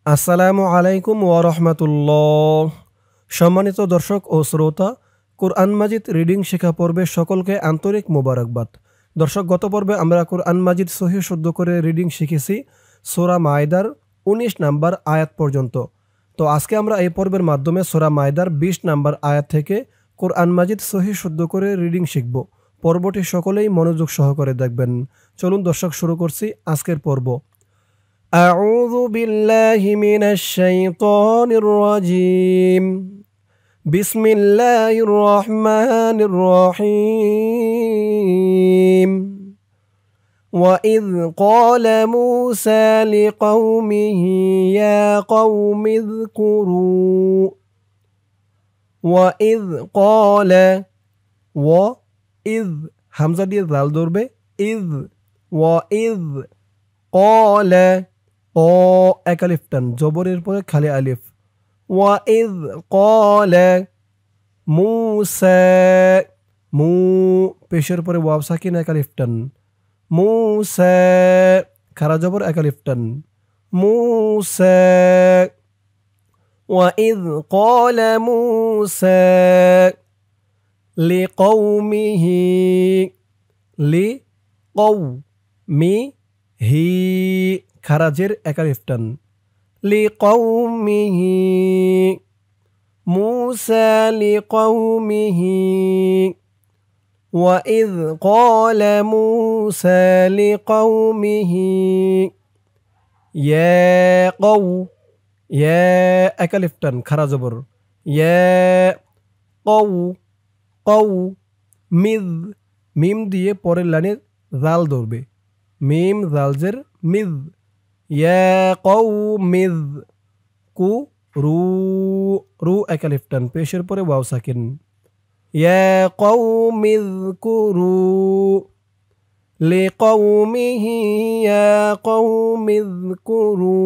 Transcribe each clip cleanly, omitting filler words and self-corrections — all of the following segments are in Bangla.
আসসালামু আলাইকুম ওয়া রাহমাতুল্লাহ। সম্মানিত দর্শক ও শ্রোতা, কোরআন মাজিদ রিডিং শেখা পর্বে সকলকে আন্তরিক মোবারকবাদ। দর্শক, গত পর্বে আমরা কোরআন মাজিদ সহিহ শুদ্ধ করে রিডিং শিখেছি সূরা মায়দার ১৯ নাম্বার আয়াত পর্যন্ত। তো আজকে আমরা এই পর্বের মাধ্যমে সূরা মায়দার ২০ নাম্বার আয়াত থেকে কোরআন মাজিদ সহিহ শুদ্ধ করে রিডিং শিখব। পর্বটি সকলেই মনোযোগ সহকারে দেখবেন। চলুন দর্শক, শুরু করছি আজকের পর্ব। أعوذ بالله من الشيطان الرجيم. بسم الله الرحمن الرحيم. وإذ قال موسى لقومه يا قوم اذكروا. وإذ قال وإذ হামজা দিয়ে জাল ধরবে إذ وإذ قال ও এক আলিফ টান, জবরের পরে খালি আলিফ। ওয়াইদ ক্বালা মূসা, মু পেশের পরে ওয়াও সাকিন এক আলিফ টান। মূসা খারা জবর এক আলিফ টান। মূসা। ওয়াইদ ক্বালা মূসা লিকওমিহি, লিকওমিহি খারাজের একালিফ টান। লিকওমিহি মূসা লিকওমিহি। ওয়াইদ ক্বালা মূসা লিকওমিহি ইয়া কও, ইয়া একালিফ টান খারা জবর। ইয়া কও, কও মিদ, মিম দিয়ে পরের লাইনে জাল ধরবে। মিম জালজের মিদ। ইয়া কওমিদ কু রু, রু একালিফ টান পেশের পরে ওয়াও সাকিন। ইয়া কওমিদ কুরু লিকওমিহি ইয়া কওমিদ কুরু।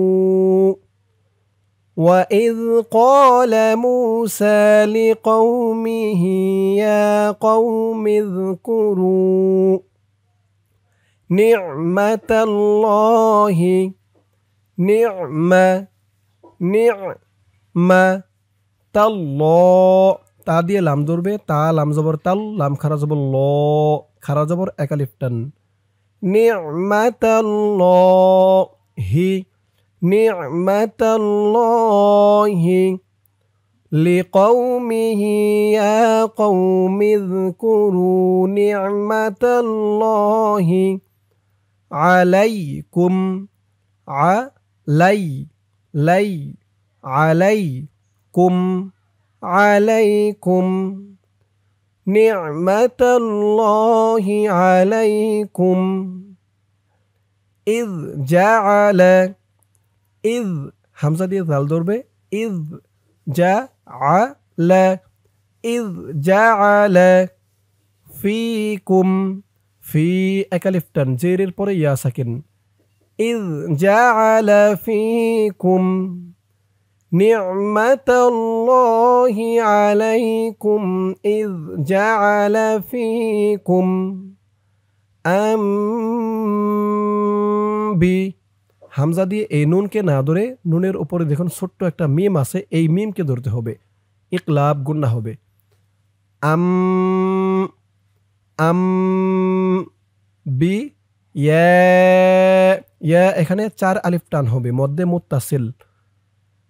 وإذ قال موسى لقومه يا قوم اذكروا نعمة الله নি'মাতাল্লাহ, তা দিয়ে লাম ধরবে। তা লাম জবর তাল, লাম খারা জবর ল, খারা জবর একালিফ টান। নি'মাতাল্লাহি, নি'মাতাল্লাহি লিকওমিহি ইয়া কওমি যকুরু নি'মাতাল্লাহি আলাইকুম, আলাইকুম, আলাইকুম নি'মাতাল্লাহি আলাইকুম। ইয জাআলা, ইয হামজা দিয়ে জাল ধরবে। ইয জাআলা, ইয জাআলা ফীকুম, ফি একালিফ টান জেরের পরে ইয়া সাকিন। ইয জাআলা ফীকুম নি'মাতাল্লাহি আলাইকুম ইয জাআলা ফীকুম আম্বি, হামজা দিয়ে এই নুনকে না ধরে নুনের উপরে দেখুন ছোট্ট একটা মিম আছে, এই মিমকে ধরতে হবে, ইকলাব গুন্না হবে। আম বি ইয়া, এখানে 4 আলিফ টান হবে, মধ্যে মুত্তাসিল।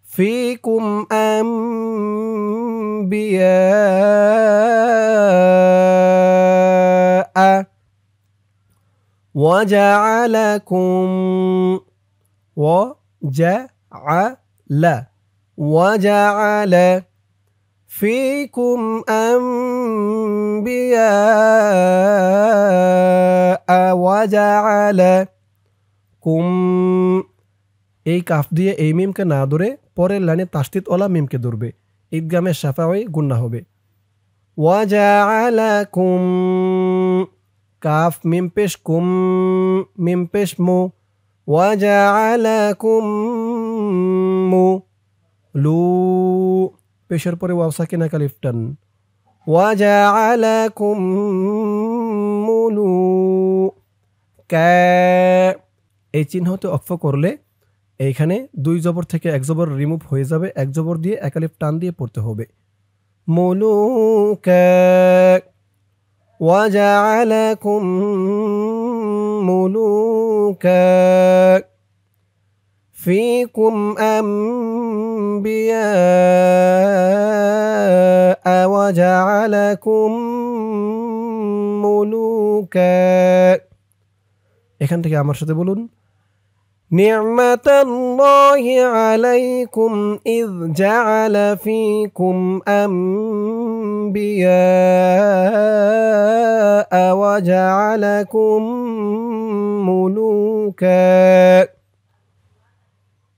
ফীকুম আম্বিয়া ওয়াজআলাকুম, ওয়াজআলা ফীকুম আম্বিয়া ওয়াজআলাকুম, এই কাফ দিয়ে এই মিমকে না ধরে পরের লাইনে তাসদিদ ওয়ালা মিমকে ধরবে, ঈদগামে শাফাঈ গুন্না হবে। ওয়াজআলাকুম কাফ মিম পেশ কুম, মিম পেশ মু, ওয়াজআলাকুম মু লু পেশের পরে ওয়াও সাকিন আলিফ টান। ওয়াজআলাকুম মুলু কা, এই চিহ্নতে অক্ফ করলে এইখানে 2 জবর থেকে 1 জবর রিমুভ হয়ে যাবে, 1 জবর দিয়ে এক আলিফ টান দিয়ে পড়তে হবে। মুলুকা ওয়াজআলাকুম মুলুকা ফীকুম আম্বিয়া ওয়াজআলাকুম মুলুকা। এখান থেকে আমার সাথে বলুন, নি'মাতাল্লাহি আলাইকুম ইয জাআলা ফীকুম আম্বিয়া ওয়া জাআলাকুম মুলুকা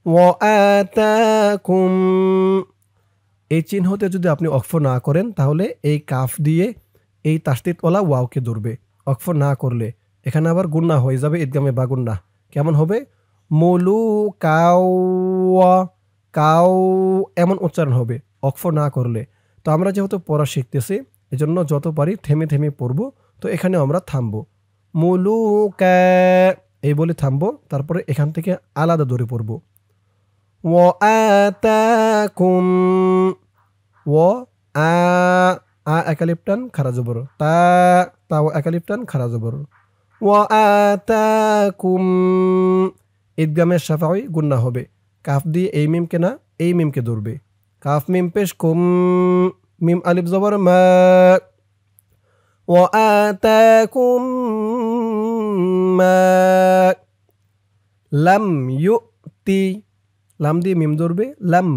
ওয়া আতাকুম। এই চিহ্নতে যদি আপনি অক্ফ না করেন তাহলে এই কাফ দিয়ে এই তাসদিদওয়ালা ওয়াওকে ধরবে। অক্ফ না করলে এখানে আবার গুন্না হয়ে যাবে, ইদগামে বা গুন্না। কেমন হবে? মুলুকাও কাও এমন উচ্চারণ হবে অক্ফ না করলে। তো আমরা যেহেতু পড়া শিখতেছি এজন্য যত পারি থেমে থেমে পড়ব। তো এখানে আমরা থামবো। মুলুকা এই বলে থামবো, তারপরে এখান থেকে আলাদা ধরে পড়ব। ওয়া আতাকুম ওয়া এক আলিফ টান খারা জবর, তাও এক আলিফ টান খারা জবর। ওয়া আতাকুম ঈদগামে শাফাঈ গুন্না হবে। কাফ দিয়ে এই মিমকে না এই মিমকে ধরবে। কাফ মিম পেশ কুম, মিম আলিফ জবর মা। ওয়া আতাকুম মা লাম ইউতি, লাম দিয়ে মিম ধরবে, লাম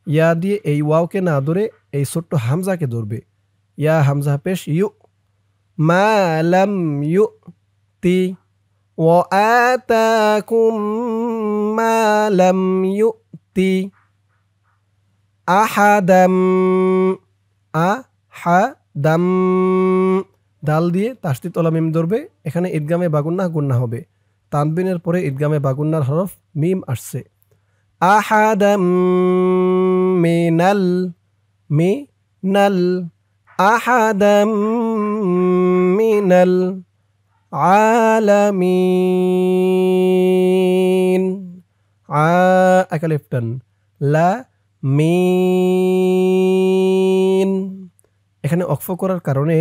ইয়া দিয়ে এই ওয়াওকে না ধরে এই ছোট্ট হামজাকে ধরবে। ইয়া হামজা পেশ ইউ, মা লাম ইউতি ওয়া আতাকুম মা লাম ইউতি আহাদাম আহাদাম। দাল দিয়ে তাসদিদ ওয়ালা মিম ধরবে। এখানে ঈদগামে বাগুন্না গুন্না হবে। তানবিনের পরে ঈদগামে বাগুন্নার হরফ মিম আসছে। আহাদাম মিনাল মিনাল আহাদাম মিনাল আলামিন। এক আলিফ টান লা মিন। এখানে অক্ফ করার কারণে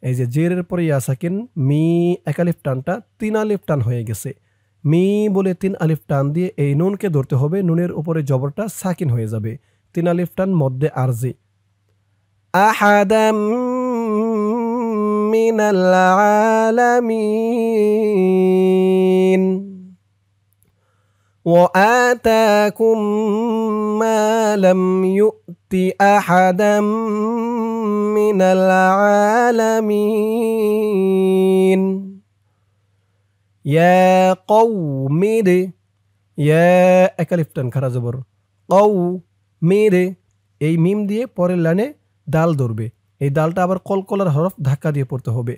এই যে জেরের পরে ইয়া সাকিন মি এক আলিফ টানটা 3 আলিফ টান হয়ে গেছে। মি বলে 3 আলিফ টান দিয়ে এই নুনকে ধরতে হবে। নুনের উপরে জবরটা সাকিন হয়ে যাবে। 3 আলিফ টান মধ্যে আরজি। আহাদাম মিনাল আলামিন ওয়া আতাকুম মা লাম ইউতি আহাদাম মিনাল আলামিন। ইয়া কওমিরে ইয়া এক আলিফ টান খারা জবর কওমিরে এই মিম দিয়ে পরের লাইনে দাল ধরবে। এই দালটা আবার কলকলার হরফ ধাক্কা দিয়ে পড়তে হবে।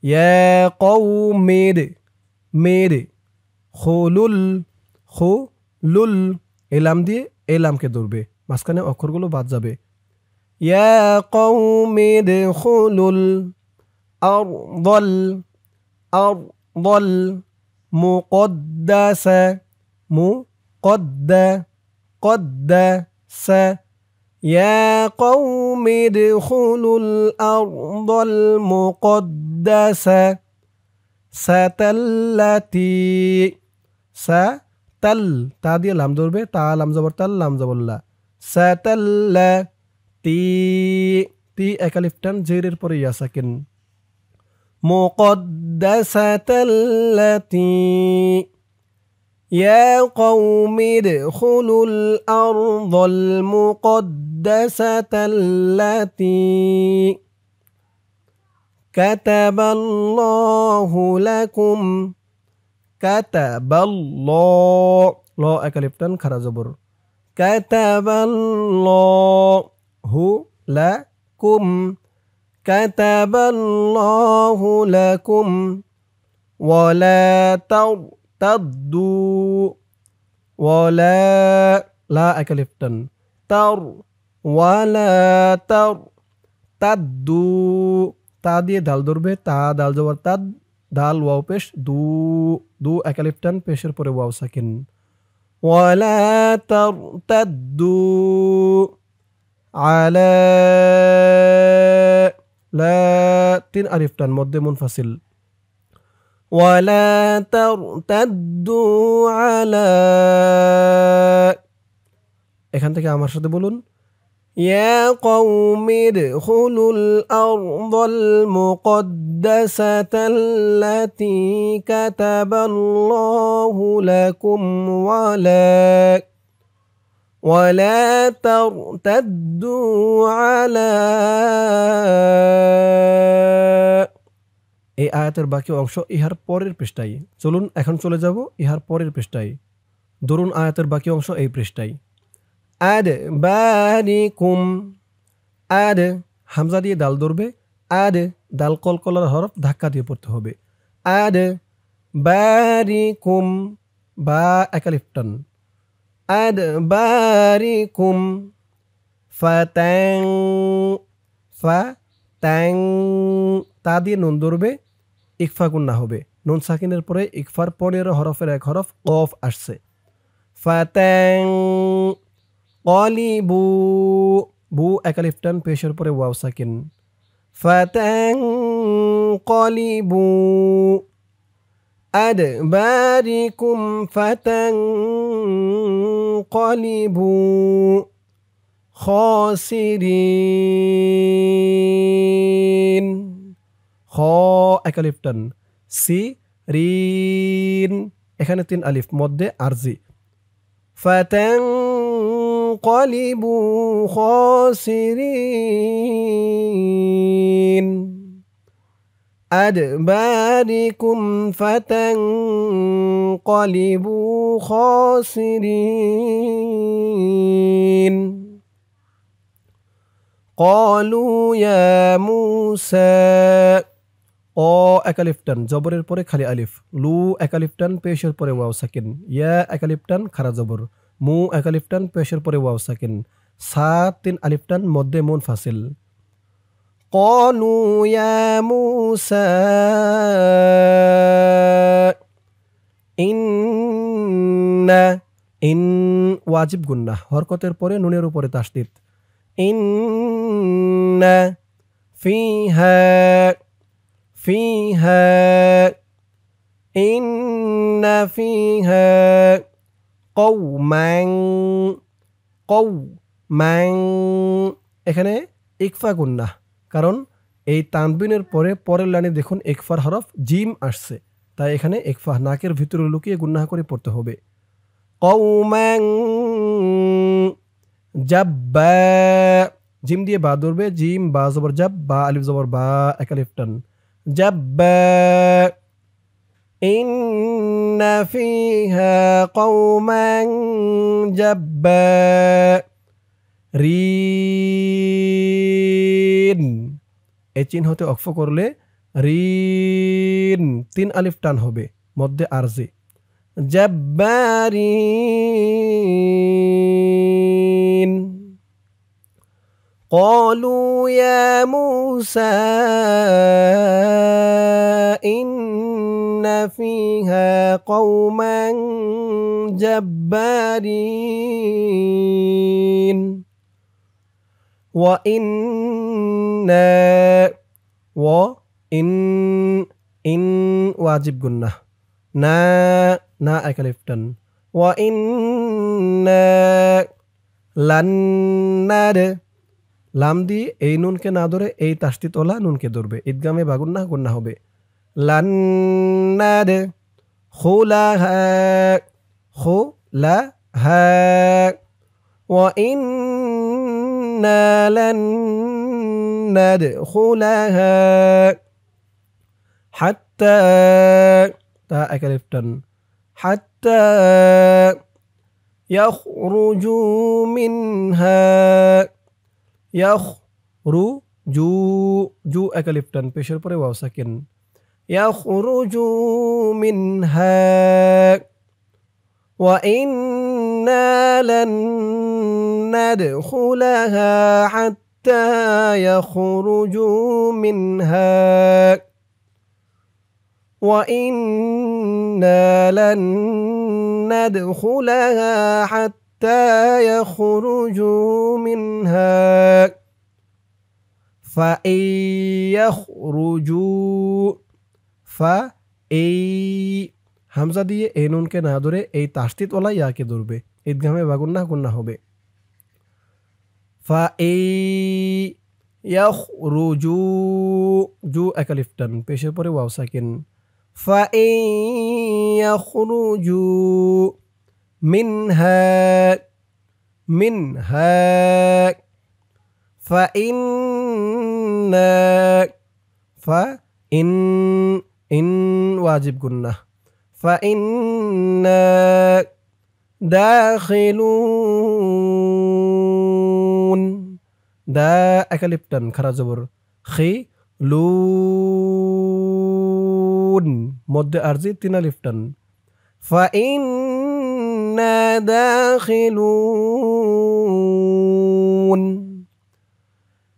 ইয়া কওমিরে মেরে খুলুল খুলুল এলাম দিয়ে এলামকে ধরবে, মাঝখানে অক্ষরগুলো বাদ যাবে। ইয়া কওমিরে খুলুল আরদল আরদল মুকদ্দাসা মুকদ্দাসা ইয়া কওমি ইদখুলুল আরদাল মুকদ্দাসা সাতাল্লাতি সাতাল তা দিয়ে লাম ধরবে, তা লাম জবর তাল লাম জবরলা সাতাল্লা তি তি একালিফ টান জেরের পরে ইয়া সাকিন মুকদ্দাসাতাল্লাতি يا قوم ادخلوا الأرض المقدسة التي كتب الله لكم كتب الله لا أكلفتن خرجبر كتب الله لكم كتب الله لكم ولا ترتدوا ولا لا أكلفتن تر ولا ترتدوا তা দিয়ে দাল ধরবে, তা দাল জবর তাদ দাল ওয়াও পেশ দু দু একালিফটান পেশের পরে ওয়াও সাকিন ওয়ালা তারতাদ্দু আলা লা তিন আলিফ টান মধ্যে মুনফাসিল ওয়ালা তারতাদ্দু আলা এখান থেকে আমার সাথে বলুন يا قوم ادخلوا الأرض المقدسة التي كتب الله لكم ولا ترتدوا على এই আয়াতের বাকি অংশ ইহার পরের পৃষ্ঠায়। চলুন এখন চলে যাব ইহার পরের পৃষ্ঠায়। ধরুন আয়াতের বাকি অংশ এই পৃষ্ঠায়। আদবারিকুম আদ হামজা দিয়ে দাল ধরবে, আদ দাল কলকলার হরফ ধাক্কা দিয়ে পড়তে হবে। আদ বারিকুম বা একালিফ টান আদবারিকুম ফাতাং ফাতাং তা দিয়ে নুন ধরবে, ইকফা গুন্না হবে। নুন সাকিনের পরে ইকফার 15 হরফের এক হরফ কফ আসছে। ফাতাং কলিবু বু একালিফ টান পেশের পরে ওয়াও সাকিন। ফাতাং কলিবু আদবারিকুম ফাতাং কলিবু খাসিরিন খ একালিফ টান সি রিন এখানে 3 আলিফ মধ্যে আরজি। ফাতাং قلبوا خاسرين أدباركم فتنقلبوا خاسرين قالوا يا موسى ও একালিফ টান জবরের পরে খালি আলিফ, লু একালিফ টান পেশের পরে ওয়াও সাকিন, ইয়া একালিফ টান খারা জবর, মু একালিফ টান পেশের পরে ওয়াও সাকিন, সা 3 আলিফ টান মধ্যে মুনফাসিল। ক্বালু ইয়া মূসা ইন্না ইন ওয়াজিব গুন্নাহ হরকতের পরে নুনের উপরে তাসদীদ। ইন্না ফিহা فيها إن فيها قوما এখানে ইকফা গুন্নাহ, কারণ এই তানবিনের পরে পরের লাইনে দেখুন ইকফার হরফ জিম আসছে, তাই এখানে ইকফা নাকের ভিতরে লুকিয়ে গুন্নাহ করে পড়তে হবে। কওমান জাব্বা জিম দিয়ে বা ধরবে, জিম বা জবর জাব বা আলিফ জবর বা একালিফ টান جبا إن فيها قوما جبارين এই চিহ্ন হতে অক্ফ করলে রিন 3 আলিফ টান হবে মধ্যে আরজি। জাব্বারিন قالوا يا موسى إن فيها قوما جبارين وإن واجب গুন্নাহ না একালিফ টান وإن لن লাম দিয়ে এই নুনকে না ধরে এই তাসদীদ ওলা নুনকে ধরবে, ঈদগামে বা গুন্নাহ হবে। লান্নাদ খুলাহা খুলাহা ওয়া ইন্না লান নাদখুলাহা হাত্তা তা একালিফ টান হাত্তা ইয়াখরুজু মিনহা ইয়াখরুজু জু একালিফ টান পেশের পরে ওয়াও সাকিন। ইয়াখরুজু মিনহা ওয়া ইন্না লান নাদখুলাহা হাত্তা ইয়াখরুজু মিনহা وإنا لن ندخلها حتى يخرجوا منها فإن يخرجوا হামজা দিয়ে এই নুনকে না ধরে এই তাসদিদ ওয়ালা ইয়াকে ধরবে, ঈদগামে বা গুন্নাহ হবে। ইয়াখরুজু জু এক আলিফ টান, পেশের পরে wow Sakin. ইয়াখরুজু Minha Minha in ওয়াজিব গুন্নাহ। فإنا দাখিলুন দা একালিপটান খারা জবর খি লুন মধ্যে আরজি তিন আলিফটান فإنا দাখিলুন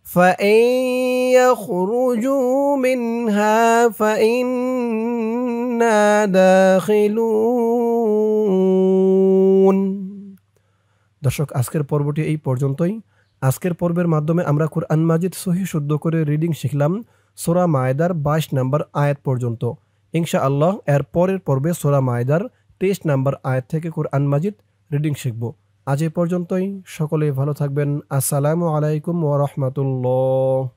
فإن يخرجوا منها فإنا দাখিলুন। দর্শক, আজকের পর্বটি এই পর্যন্তই। আজকের পর্বের মাধ্যমে আমরা কুরআন মাজিদ সহিহ শুদ্ধ করে রিডিং শিখলাম সূরা মায়েদার 22 নম্বর আয়াত পর্যন্ত। ইনশাআল্লাহ এর পরের পর্বে সূরা মায়েদার 23 নম্বর আয়াত থেকে কুরআন মাজিদ রিডিং শিখব। আজ এই পর্যন্তই। সকলে ভালো থাকবেন। আসসালামু আলাইকুম ওয়া রাহমাতুল্লাহ।